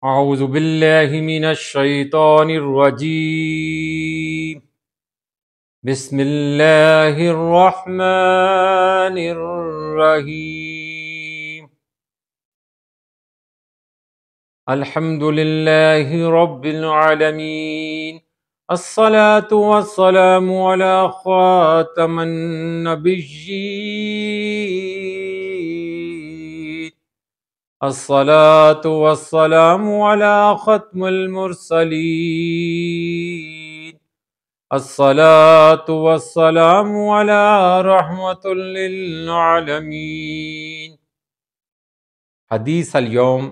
اعوذ باللہ من الشیطان الرجیم بسم اللہ الرحمن الرحیم الحمد للہ رب العالمین الصلاة والسلام علی خاتم النبیین الصلاة والسلام علی ختم المرسلین الصلاة والسلام علی رحمت للعالمین۔ حدیث اليوم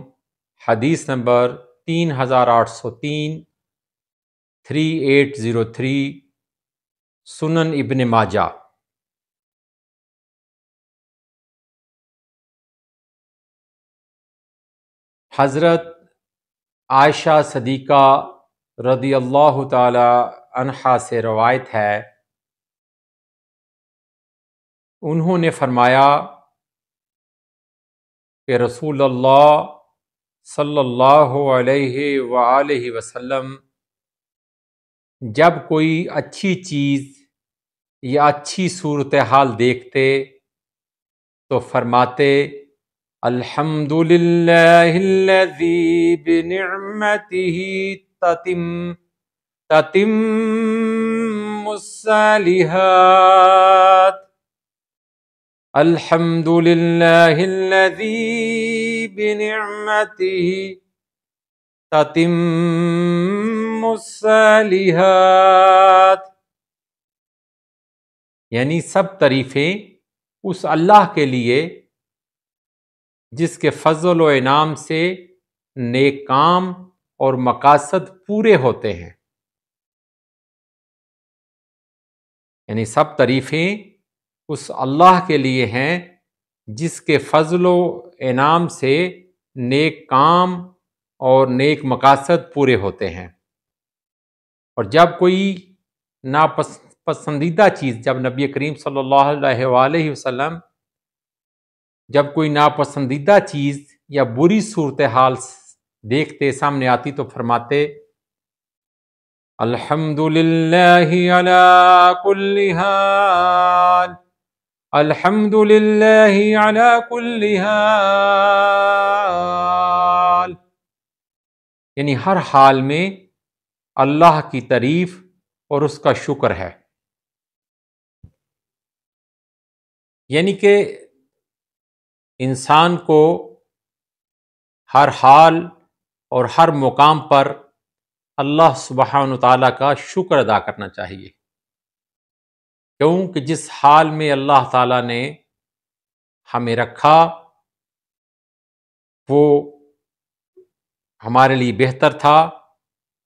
حدیث نمبر 3803 3803 سنن ابن ماجہ۔ حضرت عائشہ صدیقہ رضی اللہ تعالی عنہا سے روایت ہے، انہوں نے فرمایا کہ رسول اللہ صلی اللہ علیہ وآلہ وسلم جب کوئی اچھی چیز یا اچھی صورتحال دیکھتے تو فرماتے الحمد للہ الذی بنعمتہ تتم الصالحات، الحمد للہ الذی بنعمتہ تتم الصالحات، یعنی سب تعریفیں اس اللہ کے لیے جس کے فضل و انعام سے نیک کام اور مقاصد پورے ہوتے ہیں، یعنی سب تعریفیں اس اللہ کے لیے ہیں جس کے فضل و انعام سے نیک کام اور نیک مقاصد پورے ہوتے ہیں۔ اور جب کوئی ناپسندیدہ چیز، جب نبی کریم صلی اللہ علیہ وآلہ وسلم جب کوئی ناپسندیدہ چیز یا بری صورتحال دیکھتے، سامنے آتی، تو فرماتے الحمد للہ علی کل حال، الحمد للہ علی کل حال، یعنی ہر حال میں اللہ کی تعریف اور اس کا شکر ہے۔ یعنی کہ انسان کو ہر حال اور ہر مقام پر اللہ سبحانہ وتعالیٰ کا شکر ادا کرنا چاہیے، کیونکہ جس حال میں اللہ تعالیٰ نے ہمیں رکھا وہ ہمارے لیے بہتر تھا،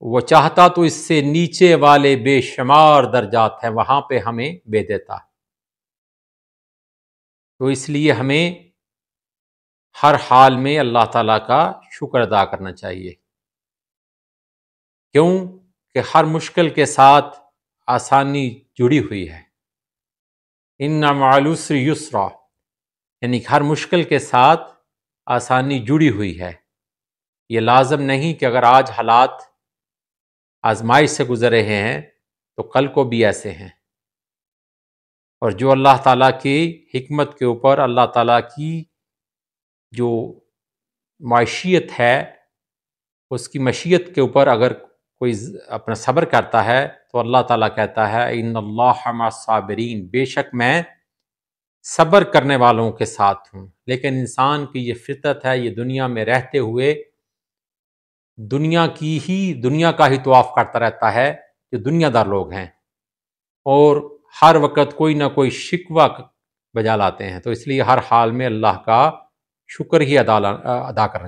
وہ چاہتا تو اس سے نیچے والے بے شمار درجات ہیں وہاں پہ ہمیں بھیج دیتا، تو اس لیے ہمیں ہر حال میں اللہ تعالیٰ کا شکر ادا کرنا چاہیے، کیوں کہ ہر مشکل کے ساتھ آسانی جڑی ہوئی ہے۔ ان مع العسر یسرا، یعنی ہر مشکل کے ساتھ آسانی جڑی ہوئی ہے۔ یہ لازم نہیں کہ اگر آج حالات آزمائش سے گزر رہے ہیں تو کل کو بھی ایسے ہیں، اور جو اللہ تعالیٰ کی حکمت کے اوپر، اللہ تعالیٰ کی جو معیشیت ہے اس کی مشیت کے اوپر اگر کوئی اپنا صبر کرتا ہے تو اللہ تعالیٰ کہتا ہے ان اللہ مع الصابرین، بے شک میں صبر کرنے والوں کے ساتھ ہوں۔ لیکن انسان کی یہ فطرت ہے، یہ دنیا میں رہتے ہوئے دنیا کا ہی طواف کرتا رہتا ہے، جو دنیا دار لوگ ہیں، اور ہر وقت کوئی نہ کوئی شکوہ بجا لاتے ہیں، تو اس لیے ہر حال میں اللہ کا شکر ہی ادا کرنا